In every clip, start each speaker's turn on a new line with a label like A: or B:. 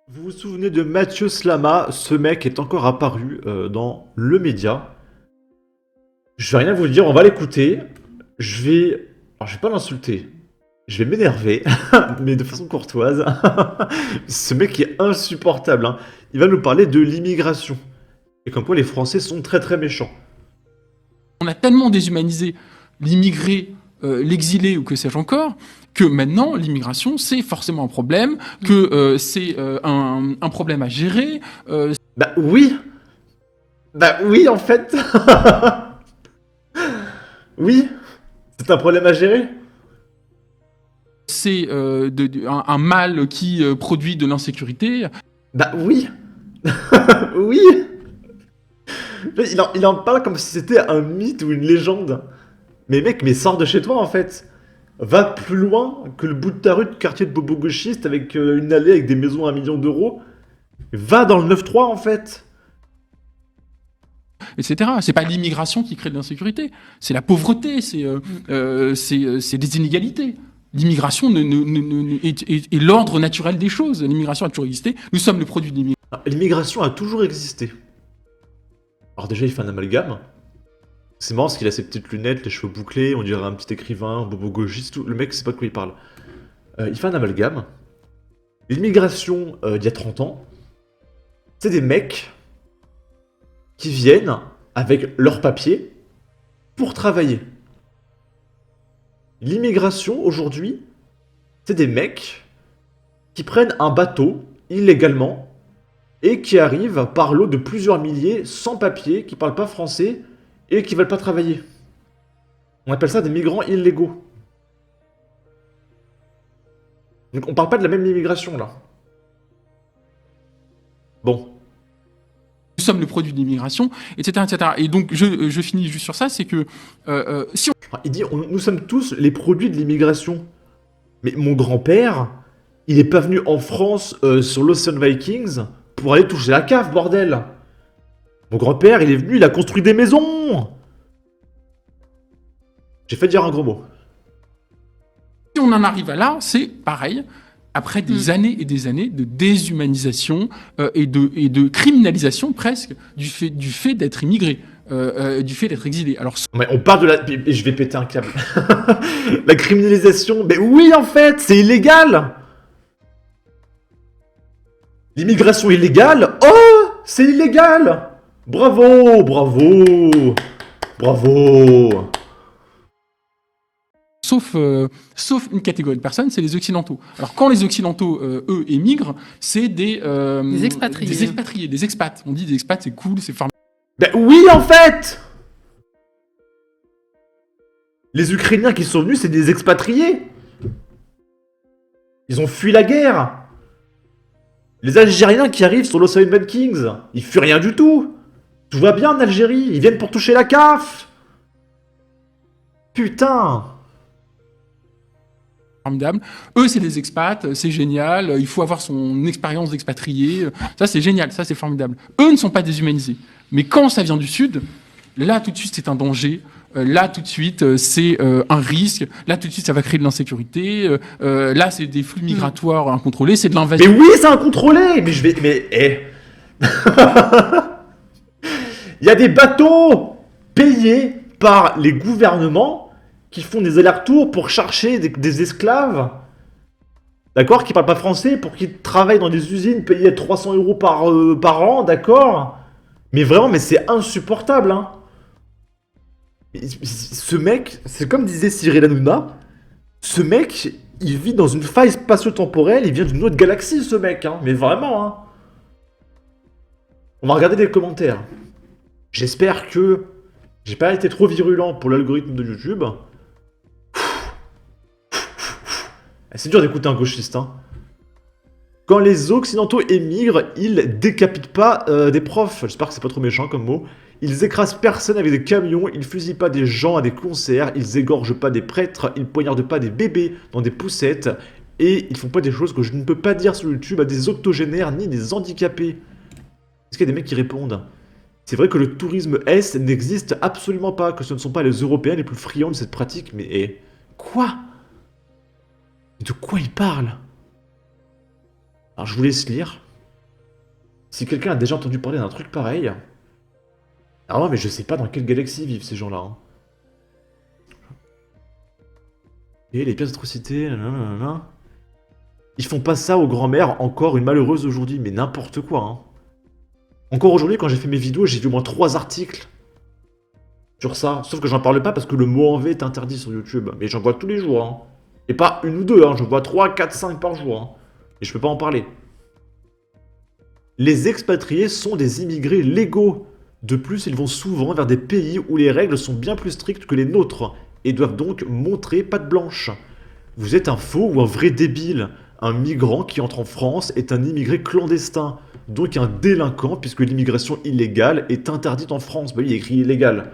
A: Vous vous souvenez de Mathieu Slama? Ce mec est encore apparu dans le média. Je vais rien vous dire, on va l'écouter. Je vais... Alors, je vais pas l'insulter. Je vais m'énerver, mais de façon courtoise. Ce mec est insupportable, hein. Il va nous parler de l'immigration. Et comme quoi les Français sont très très méchants.
B: On a tellement déshumanisé l'immigré, l'exilé ou que sais-je encore, que maintenant l'immigration c'est forcément un problème, que c'est un problème à gérer.
A: Bah oui. Bah oui en fait. Oui. C'est un problème à gérer.
B: C'est un mal qui produit de l'insécurité.
A: Bah oui. Oui. Il en parle comme si c'était un mythe ou une légende. Mais mec, mais sors de chez toi en fait. Va plus loin que le bout de ta rue de quartier de bobo gauchiste avec une allée avec des maisons à 1 million d'euros. Va dans le 9-3 en fait.
B: Etc. C'est pas l'immigration qui crée de l'insécurité, c'est la pauvreté, c'est des inégalités. L'immigration est l'ordre naturel des choses. L'immigration a toujours existé. Nous sommes le produit de l'immigration.
A: L'immigration a toujours existé. Alors déjà, il fait un amalgame. C'est marrant parce qu'il a ses petites lunettes, les cheveux bouclés, on dirait un petit écrivain, un bobo gauchiste, tout. Le mec sait pas de quoi il parle. Il fait un amalgame. L'immigration d'il y a 30 ans, c'est des mecs qui viennent avec leurs papiers pour travailler. L'immigration aujourd'hui, c'est des mecs qui prennent un bateau illégalement et qui arrivent par lot de plusieurs milliers sans papier, qui parlent pas français et qui veulent pas travailler. On appelle ça des migrants illégaux. Donc on parle pas de la même immigration là. Bon.
B: Nous sommes le produit de l'immigration, etc., etc. Et donc je finis juste sur ça, c'est que si on...
A: Il dit nous sommes tous les produits de l'immigration. Mais mon grand-père, il est pas venu en France sur l'Ocean Vikings pour aller toucher la cave, bordel. Mon grand-père, il est venu, il a construit des maisons. J'ai fait dire un gros mot.
B: Si on en arrive à là, c'est pareil. Après des années et des années de déshumanisation et de criminalisation presque du fait d'être immigré, du fait d'être exilé. Alors,
A: Mais on parle de la... Et je vais péter un câble. La criminalisation... Mais oui, en fait, c'est illégal. L'immigration illégale. Oh, c'est illégal. Bravo, bravo. Bravo.
B: sauf une catégorie de personnes, c'est les Occidentaux. Alors quand les Occidentaux, eux, émigrent, c'est des
C: expatriés.
B: Des expatriés, des expats. On dit des expats, c'est cool, c'est formidable.
A: Ben oui, en fait. Les Ukrainiens qui sont venus, c'est des expatriés. Ils ont fui la guerre. Les Algériens qui arrivent sur l'Ocean Vikings, ils fuient rien du tout. Tout va bien en Algérie, ils viennent pour toucher la CAF. Putain.
B: Formidable. Eux, c'est des expats, c'est génial, il faut avoir son expérience d'expatrié, ça c'est génial, ça c'est formidable. Eux ne sont pas déshumanisés. Mais quand ça vient du Sud, là tout de suite c'est un danger, là tout de suite c'est un risque, là tout de suite ça va créer de l'insécurité, là c'est des flux migratoires incontrôlés, c'est de l'invasion.
A: Mais oui, c'est incontrôlé. Mais je vais... Mais... Eh. Il y a des bateaux payés par les gouvernements qui font des allers-retours pour chercher des esclaves, d'accord, qui parlent pas français, pour qu'ils travaillent dans des usines payées 300 € par an, d'accord. Mais vraiment, mais c'est insupportable, hein. Ce mec, c'est comme disait Cyril Hanouna, ce mec, il vit dans une faille spatio-temporelle, il vient d'une autre galaxie, ce mec, hein. Mais vraiment, hein. On va regarder les commentaires. J'espère que j'ai pas été trop virulent pour l'algorithme de YouTube. C'est dur d'écouter un gauchiste, hein. Quand les Occidentaux émigrent, ils décapitent pas des profs. J'espère que c'est pas trop méchant comme mot. Ils écrasent personne avec des camions, ils fusillent pas des gens à des concerts, ils égorgent pas des prêtres, ils poignardent pas des bébés dans des poussettes, et ils font pas des choses que je ne peux pas dire sur YouTube à des octogénaires ni des handicapés. Est-ce qu'il y a des mecs qui répondent? C'est vrai que le tourisme S n'existe absolument pas, que ce ne sont pas les Européens les plus friands de cette pratique, mais... Eh, quoi? De quoi il parle? Alors je vous laisse lire. Si quelqu'un a déjà entendu parler d'un truc pareil... Ah non, mais je sais pas dans quelle galaxie vivent ces gens-là. Hein. Et les pièces d'atrocité, nanana. Ils font pas ça aux grand-mères, encore une malheureuse aujourd'hui, mais n'importe quoi. Hein. Encore aujourd'hui, quand j'ai fait mes vidéos, j'ai vu au moins 3 articles sur ça. Sauf que j'en parle pas parce que le mot en V est interdit sur YouTube. Mais j'en vois tous les jours. Hein. Et pas une ou deux, hein. J'en vois 3, 4, 5 par jour. Hein. Et je peux pas en parler. Les expatriés sont des immigrés légaux. De plus, ils vont souvent vers des pays où les règles sont bien plus strictes que les nôtres et doivent donc montrer patte blanche. Vous êtes un faux ou un vrai débile. Un migrant qui entre en France est un immigré clandestin, donc un délinquant puisque l'immigration illégale est interdite en France. Bah oui, il est écrit illégal.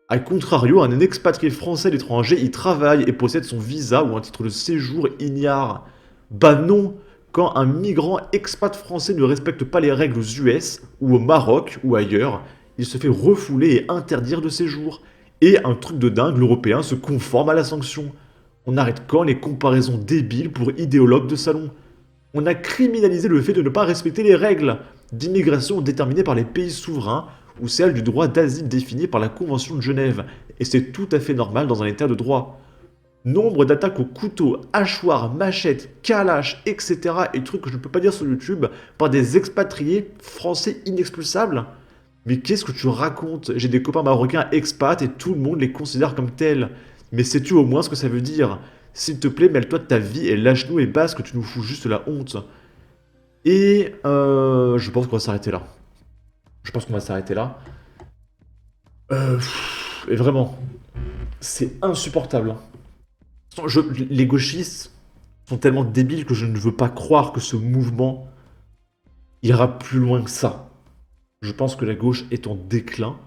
A: A contrario, un expatrié français à l'étranger, il travaille et possède son visa ou un titre de séjour ignare. Bah non, quand un migrant expat français ne respecte pas les règles aux US ou au Maroc ou ailleurs, il se fait refouler et interdire de séjour. Et un truc de dingue, l'Européen se conforme à la sanction. On arrête quand les comparaisons débiles pour idéologues de salon? On a criminalisé le fait de ne pas respecter les règles d'immigration déterminées par les pays souverains ou celles du droit d'asile définies par la Convention de Genève. Et c'est tout à fait normal dans un état de droit. Nombre d'attaques au couteau, hachoir, machette, kalash, etc. et trucs que je ne peux pas dire sur YouTube par des expatriés français inexpulsables. Mais qu'est-ce que tu racontes? J'ai des copains marocains expats et tout le monde les considère comme tels. Mais sais-tu au moins ce que ça veut dire? S'il te plaît, mêle-toi de ta vie et lâche-nous et basse que tu nous fous juste la honte. Et je pense qu'on va s'arrêter là. Je pense qu'on va s'arrêter là. Et vraiment, c'est insupportable. Hein. Les gauchistes sont tellement débiles que je ne veux pas croire que ce mouvement ira plus loin que ça. Je pense que la gauche est en déclin.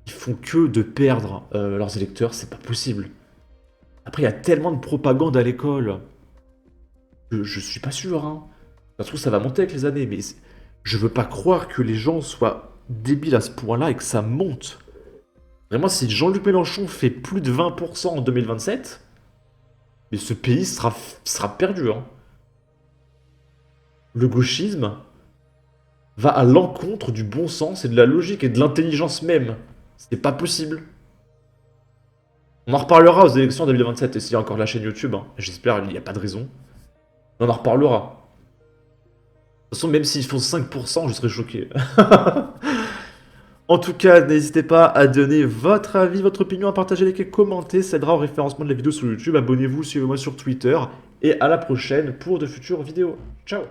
A: Ils font que de perdre leurs électeurs, c'est pas possible. Après, il y a tellement de propagande à l'école. Je suis pas sûr, hein. Ça se trouve, ça va monter avec les années, mais je veux pas croire que les gens soient débiles à ce point-là et que ça monte. Vraiment, si Jean-Luc Mélenchon fait plus de 20% en 2027, mais ce pays sera perdu, hein. Le gauchisme va à l'encontre du bon sens et de la logique et de l'intelligence même. C'est pas possible. On en reparlera aux élections 2027, et s'il y a encore la chaîne YouTube, hein. J'espère, il n'y a pas de raison. On en reparlera. De toute façon, même s'ils font 5%, je serais choqué. En tout cas, n'hésitez pas à donner votre avis, votre opinion, à partager, liker, commenter. Ça aidera au référencement de la vidéo sur YouTube. Abonnez-vous, suivez-moi sur Twitter. Et à la prochaine pour de futures vidéos. Ciao!